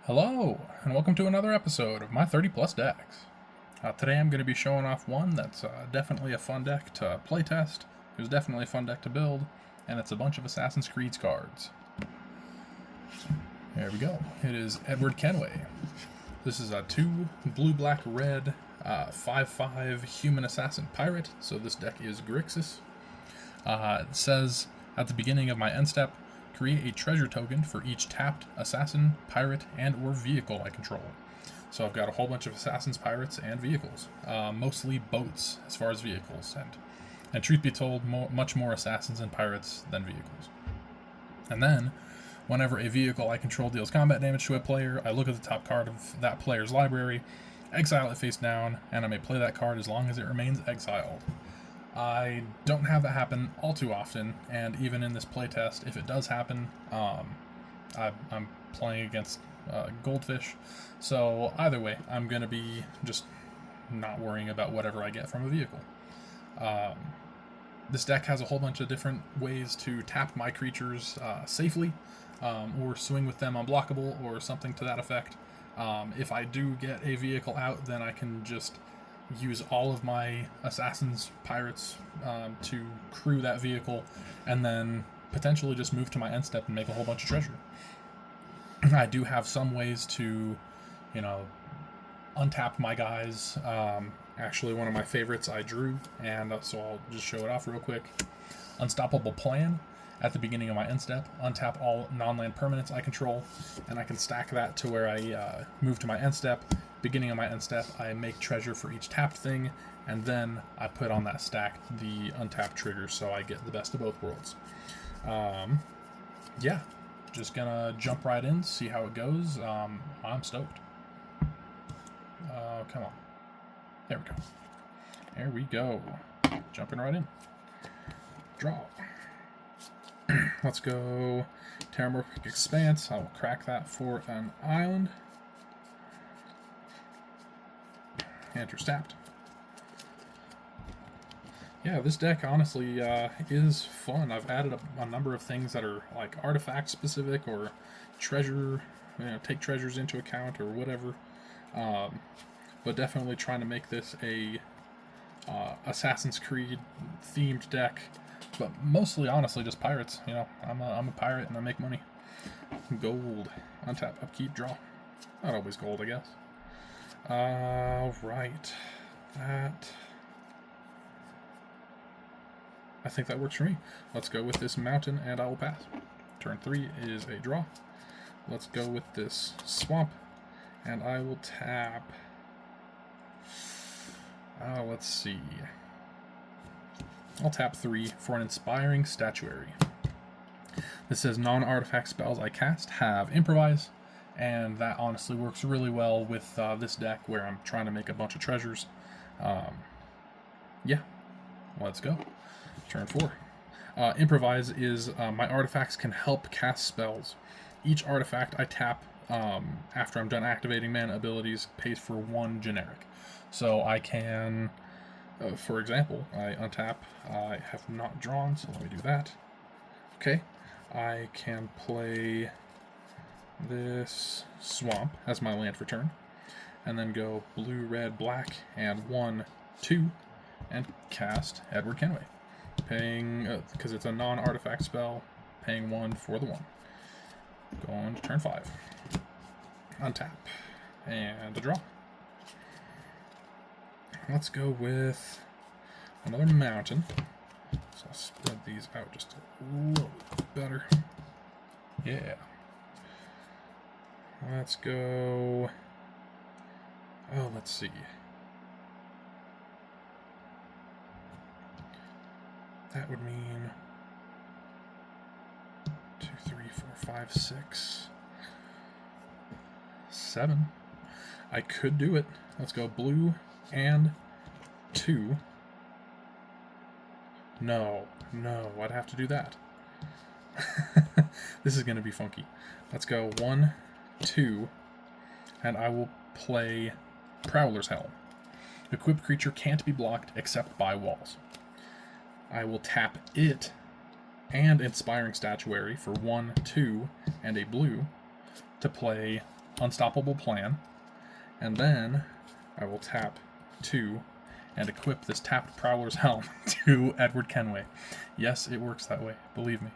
Hello, and welcome to another episode of my 30 plus decks. Today I'm going to be showing off one that's definitely a fun deck to playtest, it was definitely a fun deck to build, and it's a bunch of Assassin's Creed cards. There we go. It is Edward Kenway. This is a 2 blue, black, red, 5/5 human assassin pirate, so this deck is Grixis. It says at the beginning of my end step, create a treasure token for each tapped assassin, pirate, and or vehicle I control. So I've got a whole bunch of assassins, pirates, and vehicles. Mostly boats as far as vehicles, and truth be told, much more assassins and pirates than vehicles. And then, whenever a vehicle I control deals combat damage to a player, I look at the top card of that player's library, exile it face down, and I may play that card as long as it remains exiled. I don't have that happen all too often, and even in this playtest, if it does happen, I'm playing against Goldfish, so either way, I'm going to be just not worrying about whatever I get from a vehicle. This deck has a whole bunch of different ways to tap my creatures safely, or swing with them unblockable, or something to that effect. If I do get a vehicle out, then I can just use all of my assassins, pirates to crew that vehicle, and then potentially just move to my end step and make a whole bunch of treasure. I do have some ways to, untap my guys. Actually, one of my favorites I drew, and so I'll just show it off real quick. Unstoppable Plan. At the beginning of my end step, untap all non-land permanents I control, and I can stack that to where I move to my end step. Beginning of my end step, I make treasure for each tapped thing, and then I put on that stack the untapped triggers, so I get the best of both worlds. Yeah, just gonna jump right in, see how it goes. I'm stoked. Come on. There we go. There we go. Jumping right in. Draw. Let's go Terramorphic Expanse. I will crack that for an island. Enter tapped. Yeah, this deck honestly is fun. I've added a number of things that are like artifact specific or treasure, take treasures into account or whatever. But definitely trying to make this a Assassin's Creed themed deck. But mostly, honestly, just pirates. I'm a pirate and I make money. Gold. Untap, upkeep, draw. Not always gold, I guess. Right. I think that works for me. Let's go with this mountain and I will pass. Turn 3 is a draw. Let's go with this swamp and I will tap. Let's see. I'll tap 3 for an Inspiring Statuary. This says non-artifact spells I cast have Improvise, and that honestly works really well with this deck where I'm trying to make a bunch of treasures. Yeah, let's go. Turn 4. Improvise is my artifacts can help cast spells. Each artifact I tap after I'm done activating mana abilities pays for 1 generic. So I can... for example, I untap, I have not drawn, so let me do that. Okay, I can play this swamp as my land for turn, and then go blue, red, black, and 1, 2, and cast Edward Kenway. Paying, because it's a non-artifact spell, paying 1 for the 1. Going to turn 5. Untap, and a draw. Let's go with another mountain. So I'll spread these out just a little bit better. Yeah. Let's go. Oh, let's see. That would mean 2, 3, 4, 5, 6, 7. I could do it. Let's go blue and 2. No, I'd have to do that. This is going to be funky. Let's go 1, 2, and I will play Prowler's Helm. Equipped creature can't be blocked except by walls. I will tap it and Inspiring Statuary for 1, 2, and a blue to play Unstoppable Plan, and then I will tap 2 and equip this tapped Prowler's Helm to Edward Kenway. Yes, it works that way, believe me.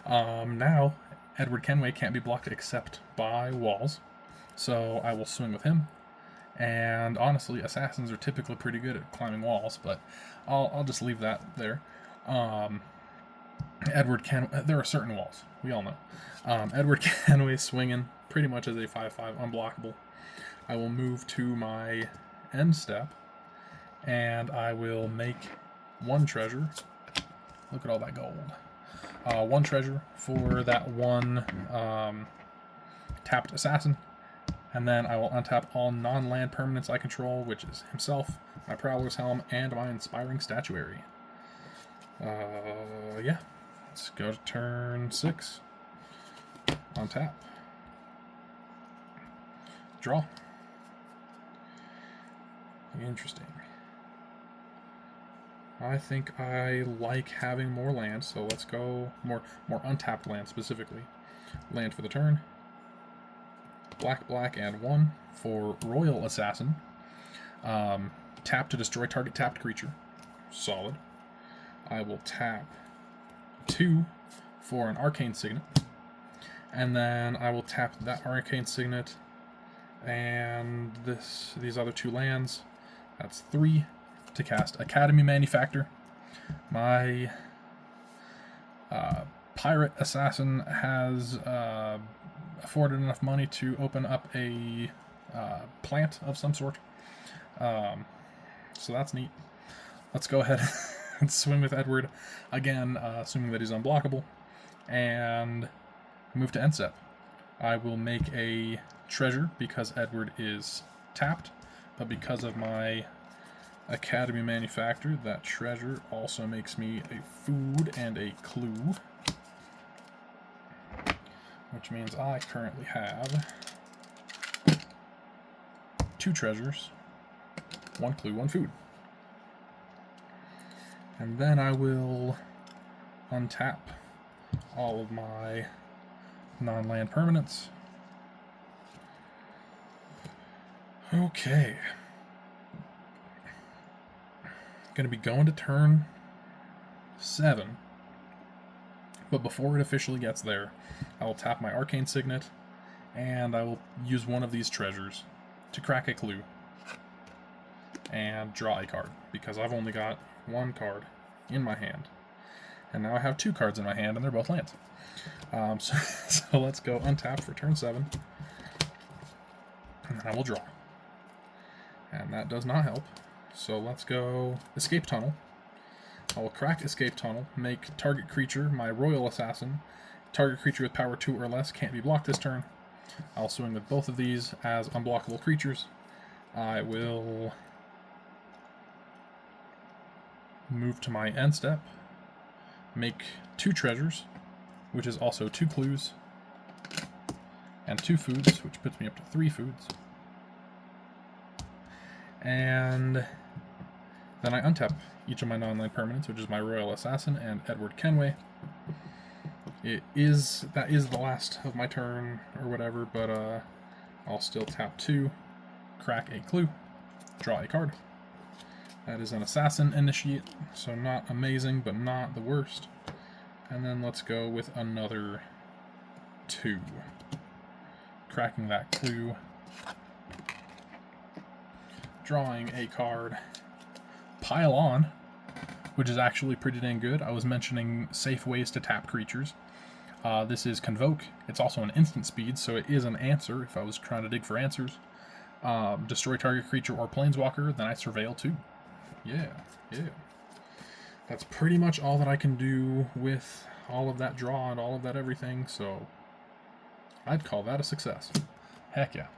Now, Edward Kenway can't be blocked except by walls, so I will swing with him. And honestly, assassins are typically pretty good at climbing walls, but I'll just leave that there. Edward Kenway, there are certain walls, we all know. Edward Kenway swinging pretty much as a 5/5, unblockable. I will move to my end step, and I will make 1 treasure. Look at all that gold. 1 treasure for that 1 tapped assassin, and then I will untap all non-land permanents I control, which is himself, my Prowler's Helm, and my Inspiring Statuary. Yeah. Let's go to turn 6. Untap. Draw. Interesting. I think I like having more land, so let's go more untapped land specifically. Land for the turn. Black, black, and 1 for Royal Assassin. Tap to destroy target tapped creature. Solid. I will tap 2 for an Arcane Signet. And then I will tap that Arcane Signet and these other 2 lands. That's 3 to cast Academy Manufactor. My Pirate Assassin has afforded enough money to open up a plant of some sort. So that's neat. Let's go ahead and swing with Edward again, assuming that he's unblockable, and move to end step. I will make a treasure because Edward is tapped, but because of my Academy Manufactor, that treasure also makes me a food and a clue, which means I currently have 2 treasures, 1 clue, 1 food. And then I will untap all of my non-land permanents. Okay. Going to be going to turn 7. But before it officially gets there, I will tap my Arcane Signet, and I will use one of these treasures to crack a clue and draw a card, because I've only got 1 card in my hand. And now I have 2 cards in my hand, and they're both lands. So let's go untap for turn 7. And then I will draw. And that does not help. So let's go Escape Tunnel. I will crack Escape Tunnel, make target creature my Royal Assassin. Target creature with power 2 or less can't be blocked this turn. I'll swing with both of these as unblockable creatures. I will move to my end step, make 2 treasures, which is also 2 clues, and 2 foods, which puts me up to 3 foods. And then I untap each of my non-land permanents, which is my Royal Assassin and Edward Kenway. That is the last of my turn, or whatever, but I'll still tap 2, crack a clue, draw a card. That is an Assassin Initiate, so not amazing, but not the worst. And then let's go with another 2. Cracking that clue, drawing a card, Pile On, which is actually pretty dang good. I was mentioning safe ways to tap creatures. This is Convoke. It's also an instant speed, so it is an answer if I was trying to dig for answers. Destroy target creature or planeswalker, then I Surveil 2. Yeah. That's pretty much all that I can do with all of that draw and all of that everything, so I'd call that a success. Heck yeah.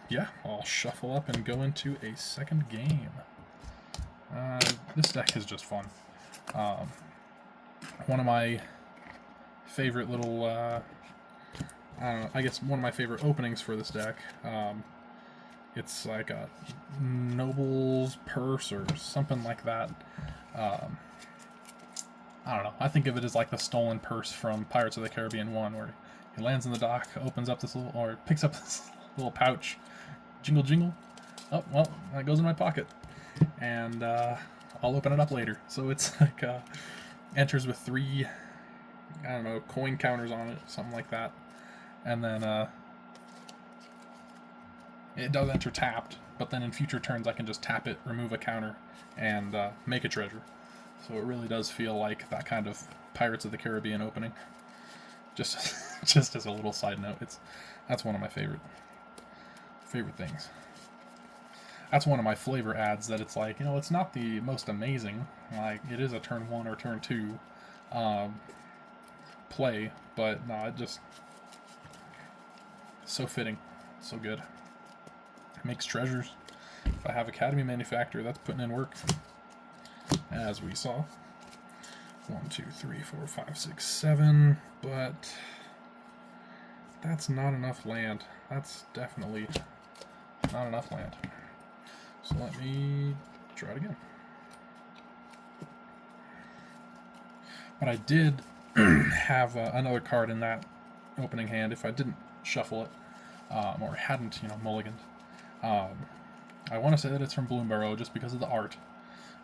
Yeah, I'll shuffle up and go into a second game. This deck is just fun. One of my favorite little, I guess one of my favorite openings for this deck. It's like a Noble's Purse or something like that. I don't know. I think of it as like the stolen purse from Pirates of the Caribbean 1, where He lands in the dock, opens up this little, or picks up this little pouch. Jingle, jingle. Oh, well, that goes in my pocket. And I'll open it up later. So it's like, enters with 3, I don't know, coin counters on it, something like that. And then it does enter tapped, but then in future turns I can just tap it, remove a counter, and make a treasure. So it really does feel like that kind of Pirates of the Caribbean opening. Just just as a little side note, that's one of my favorite things. That's one of my flavor adds that it's like, it's not the most amazing. Like, it is a turn 1 or turn 2 play, but no, it just so fitting, so good. It makes treasures. If I have Academy Manufacturer, that's putting in work, as we saw. 1, 2, 3, 4, 5, 6, 7, but that's not enough land. That's definitely not enough land. So let me try it again. But I did have another card in that opening hand if I didn't shuffle it, or hadn't, mulliganed. I want to say that it's from Bloomburrow just because of the art,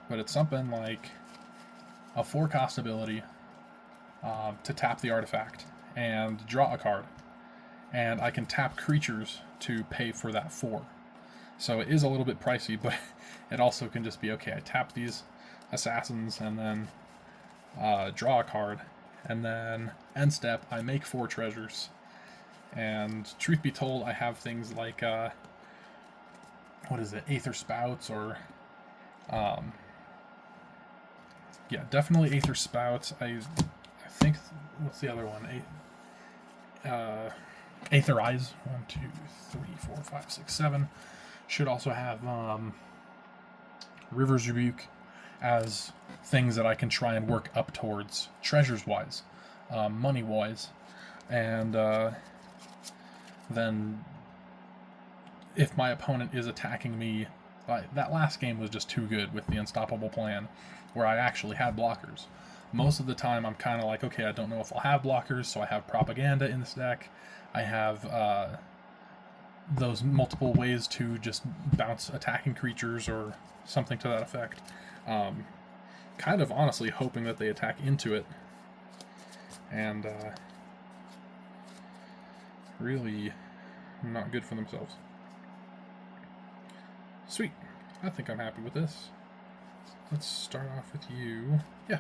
but it's something like a 4-cost ability to tap the artifact and draw a card, and I can tap creatures to pay for that 4. So it is a little bit pricey, but it also can just be, okay, I tap these assassins and then draw a card, and then end step, I make 4 treasures. And truth be told, I have things like, what is it, Aether Spouts, or, yeah, definitely Aether Spouts. I think, what's the other one? Aether Eyes. 1, 2, 3, 4, 5, 6, 7. Should also have River's Rebuke as things that I can try and work up towards, treasures-wise, money-wise, and then if my opponent is attacking me, that last game was just too good with the Unstoppable Plan, where I actually had blockers. Most of the time I'm kind of like, okay, I don't know if I'll have blockers, so I have Propaganda in this deck. I have those multiple ways to just bounce attacking creatures or something to that effect. Kind of honestly hoping that they attack into it, and really not good for themselves. Sweet. I think I'm happy with this. Let's start off with you. Yeah.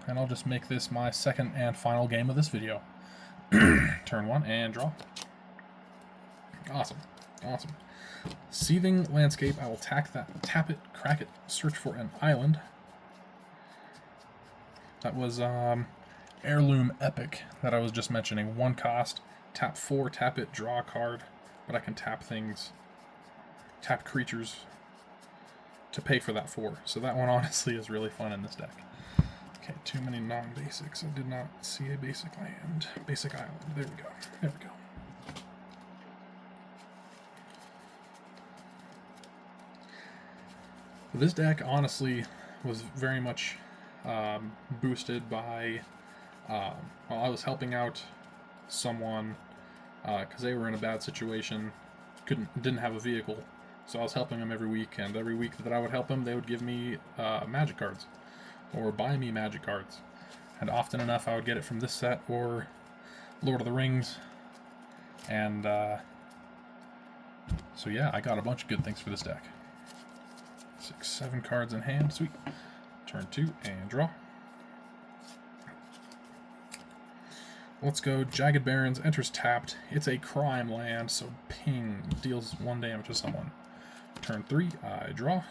And I'll just make this my second and final game of this video. Turn 1 and draw. Awesome. Awesome. Seething Landscape. I will tap it, crack it, search for an island. That was Heirloom Epic that I was just mentioning. 1 cost. Tap 4, tap it, draw a card. But I can tap things, tap creatures to pay for that 4. So that one honestly is really fun in this deck. Okay, too many non-basics. I did not see a basic land. Basic island. There we go. There we go. This deck honestly was very much boosted by, well, I was helping out someone because they were in a bad situation, didn't have a vehicle, so I was helping them every week, and every week that I would help them, they would give me magic cards, or buy me magic cards, and often enough I would get it from this set, or Lord of the Rings, and so yeah, I got a bunch of good things for this deck. 6, 7 cards in hand, sweet. Turn 2 and draw. Let's go. Jagged Barrens enters tapped. It's a crime land, so ping deals 1 damage to someone. Turn 3, I draw.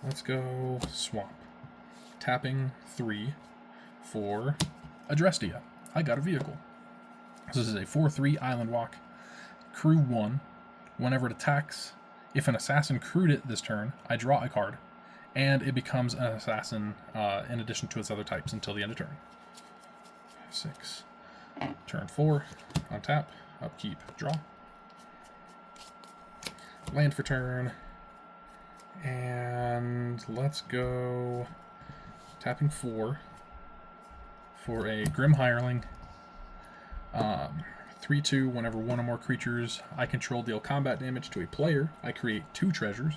Let's go swamp. Tapping 3 for Adrestia. I got a vehicle. This is a 4/3 island walk. Crew 1. Whenever it attacks, if an assassin crewed it this turn, I draw a card, and it becomes an assassin in addition to its other types until the end of turn. 6. Turn 4, untap, upkeep, draw. Land for turn, and let's go tapping 4 for a Grim Hireling, 3/2, whenever one or more creatures I control deal combat damage to a player, I create 2 treasures.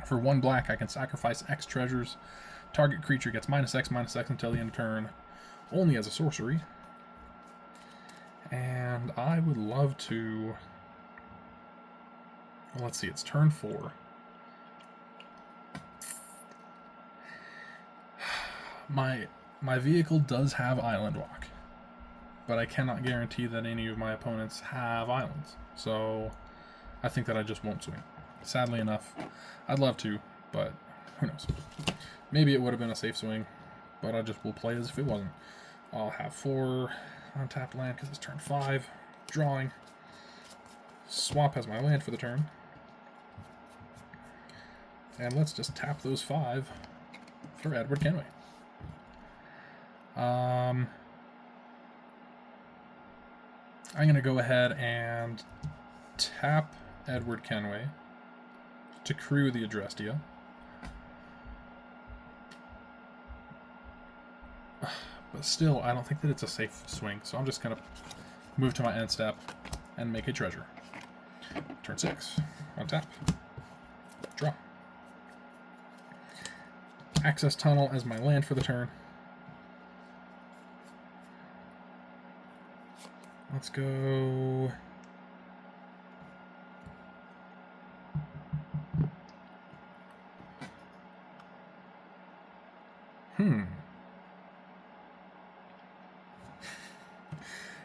For 1 black, I can sacrifice X treasures. Target creature gets -X until the end of turn, only as a sorcery. And I would love to... Well, let's see, it's turn 4. My vehicle does have Island Walk, but I cannot guarantee that any of my opponents have islands. So I think that I just won't swing. Sadly enough, I'd love to, but who knows. Maybe it would have been a safe swing, but I just will play as if it wasn't. I'll have 4 untapped land because it's turn 5. Drawing. Swap as my land for the turn. And let's just tap those 5 for Edward Kenway. I'm going to go ahead and tap Edward Kenway to crew the Adrestia. But still, I don't think that it's a safe swing, so I'm just going to move to my end step and make a treasure. Turn 6, untap, draw. Access Tunnel as my land for the turn. Let's go...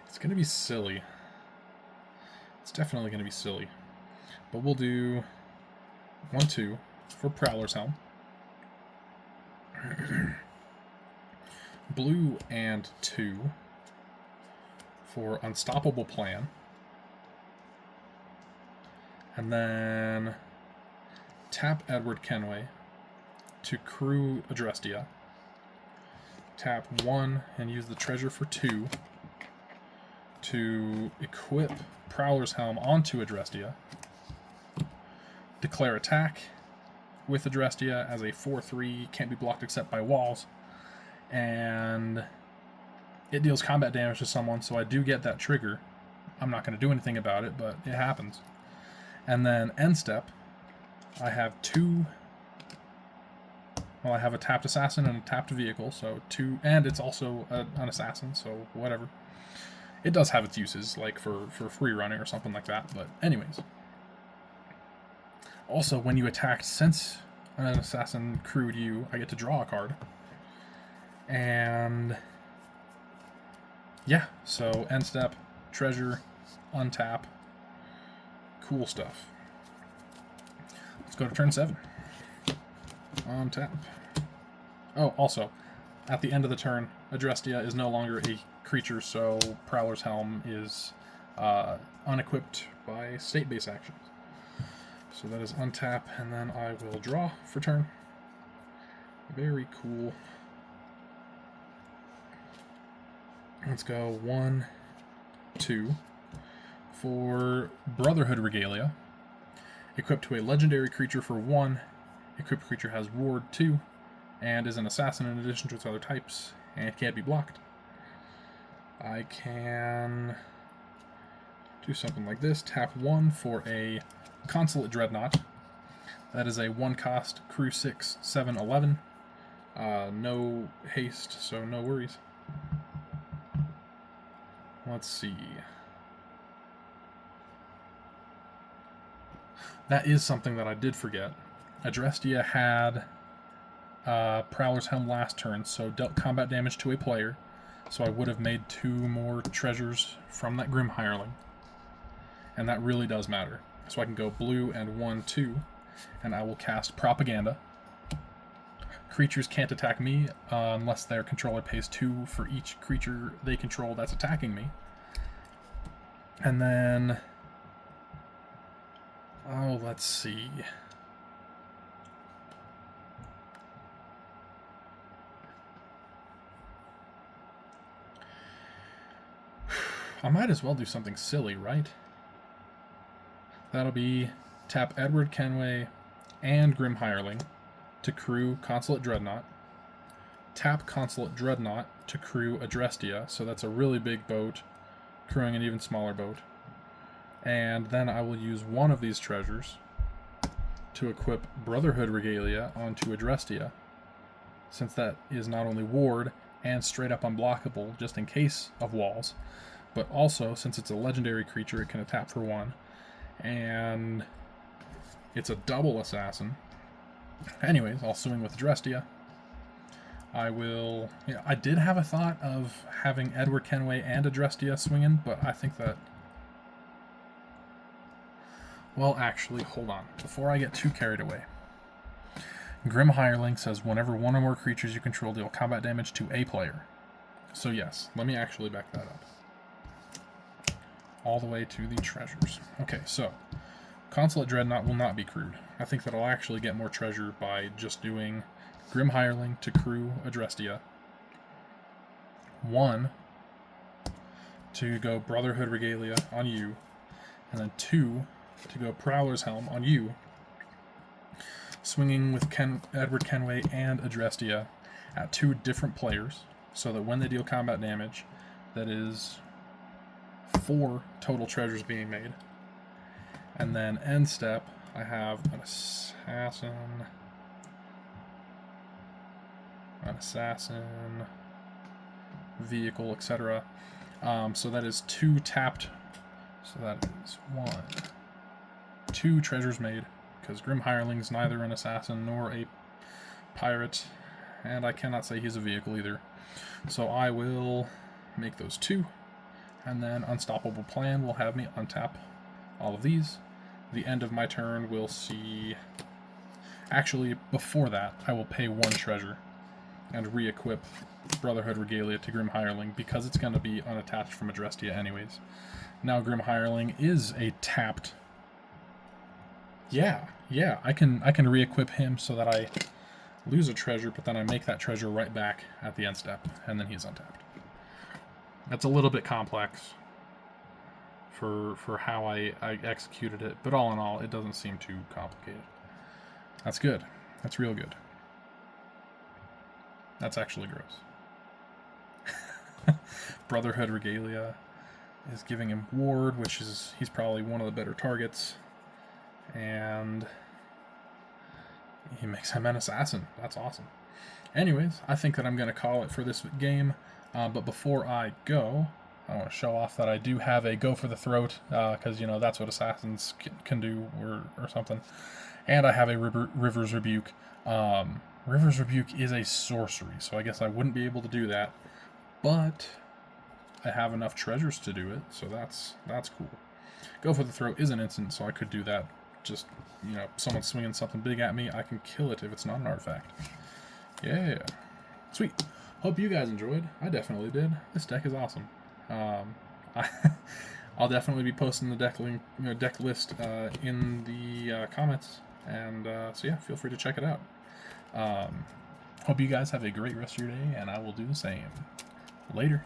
It's going to be silly. It's definitely going to be silly. But we'll do 1/2 for Prowler's Helm. Blue and 2 for Unstoppable Plan. And then tap Edward Kenway to crew Adrestia. Tap 1 and use the treasure for 2 to equip Prowler's Helm onto Adrestia. Declare attack with Adrestia as a 4/3, can't be blocked except by walls. And it deals combat damage to someone, so I do get that trigger. I'm not going to do anything about it, but it happens. And then end step, I have 2... Well, I have a tapped assassin and a tapped vehicle, so 2... And it's also an assassin, so whatever. It does have its uses, like for free running or something like that, but anyways. Also, when you attack, since an assassin crewed you, I get to draw a card. And yeah, so end step, treasure, untap, cool stuff. Let's go to turn 7. Untap. Oh, also, at the end of the turn, Adrestia is no longer a creature, so Prowler's Helm is unequipped by state-based actions. So that is untap, and then I will draw for turn. Very cool. Let's go 1, 2 for Brotherhood Regalia. Equipped to a legendary creature for 1. Equipped creature has Ward 2 and is an assassin in addition to its other types and can't be blocked. I can do something like this. Tap 1 for a Consulate Dreadnought. That is a 1-cost crew 6, 7, 11. No haste, so no worries. Let's see. That is something that I did forget. Adrestia had Prowler's Helm last turn, so dealt combat damage to a player. So I would have made 2 more treasures from that Grim Hireling. And that really does matter. So I can go blue and 1, 2, and I will cast Propaganda. Creatures can't attack me unless their controller pays 2 for each creature they control that's attacking me. And then... oh, let's see. I might as well do something silly, right? That'll be tap Edward Kenway and Grim Hireling to crew Consulate Dreadnought. tap Consulate Dreadnought to crew Adrestia, so that's a really big boat, crewing an even smaller boat. And then I will use one of these treasures to equip Brotherhood Regalia onto Adrestia, since that is not only ward and straight up unblockable just in case of walls, but also, since it's a legendary creature, it can tap for 1, and it's a double assassin. Anyways, I'll swing with Adrestia. I will... I did have a thought of having Edward Kenway and Adrestia swinging, but I think that... Well, actually, hold on. Before I get too carried away. Grim Hireling says, whenever one or more creatures you control deal combat damage to a player. So yes, let me actually back that up. All the way to the treasures. Okay, so Consulate Dreadnought will not be crewed. I think that I'll actually get more treasure by just doing Grim Hireling to crew Adrestia. 1 to go Brotherhood Regalia on you, and then 2 to go Prowler's Helm on you, swinging with Edward Kenway and Adrestia at 2 different players, so that when they deal combat damage, that is 4 total treasures being made. And then end step, I have an assassin, vehicle, etc. So that is 2 tapped. So that is 2 treasures made, because Grim Hireling's neither an assassin nor a pirate, and I cannot say he's a vehicle either. So I will make those 2, and then Unstoppable Plan will have me untap all of these. The end of my turn will see... Actually, before that, I will pay 1 treasure and re-equip Brotherhood Regalia to Grim Hireling, because it's going to be unattached from Adrestia anyways. Now Grim Hireling is a tapped... Yeah, I can re-equip him so that I lose a treasure, but then I make that treasure right back at the end step, and then he's untapped. That's a little bit complex for how I executed it, but all in all, it doesn't seem too complicated. That's good. That's real good. That's actually gross. Brotherhood Regalia is giving him ward, which is, he's probably one of the better targets, and he makes him an assassin. That's awesome. Anyways, I think that I'm going to call it for this game, but before I go, I want to show off that I do have a Go for the Throat, because, you know, that's what assassins can do, or something. And I have a River's Rebuke. River's Rebuke is a sorcery, so I guess I wouldn't be able to do that, but I have enough treasures to do it, so that's cool. Go for the Throat is an instant, so I could do that. Just, you know, someone swinging something big at me, I can kill it if it's not an artifact. Yeah. Sweet. Hope you guys enjoyed. I definitely did. This deck is awesome. I'll definitely be posting the deck list in the comments, and so yeah, feel free to check it out. Hope you guys have a great rest of your day, and I will do the same. Later.